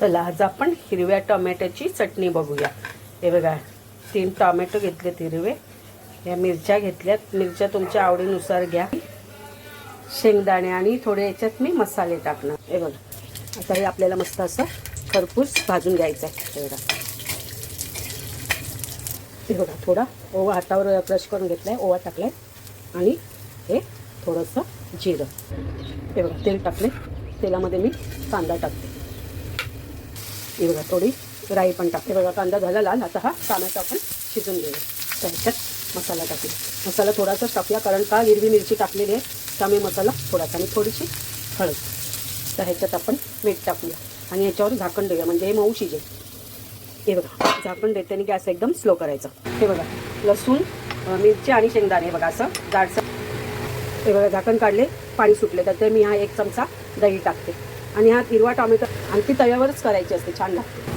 चला आज आपण हिरव्या टोमॅटोची चटणी बघूया। हे बघा 3 टोमॅटो घेतलेत हिरवे, या मिरच्या घेतल्यात, मिरच्या तुमच्या आवडीनुसार घ्या, शेंगदाणे आणि थोडे याच्यात मी मसाले टाकणार। हे बघा आता हे आपल्याला मस्त असं खरपूस भाजून घ्यायचं आहे। हे बघा थोडा ओवा हातावर क्रश करून घेतलाय, ओवा टाकलाय आणि हे थोडंसं जिरं। हे बघा तेल टाकले, तेलामध्ये मी कांदा टाकते। हे बघा थोडी राई पण टाकते। बघा कांदा झाला लाल, आता हा टोमॅटो आपण शिजून घेऊया। त्याच्यात मसाला टाकूया, मसाला थोडासाच टाकूया कारण का हिरवी मिरची टाकलेली आहे त्यामुळे मसाला थोडासा आणि थोडीशी हळद। तर ह्याच्यात आपण मीठ टाकूया आणि ह्याच्यावर झाकण देऊया म्हणजे हे मऊ शिजेल। हे बघा झाकण देते आणि गॅस एकदम स्लो करायचा। हे बघा लसूण, मिरची आणि शेंगदाणे बघा असं जाडसर। हे बघा झाकण काढले, पाणी सुटले, तर ते मी हा 1 चमचा दही टाकते आणि हा हिरवा टोमॅटो आणि ती तव्यावरच करायची असते, छान लागते।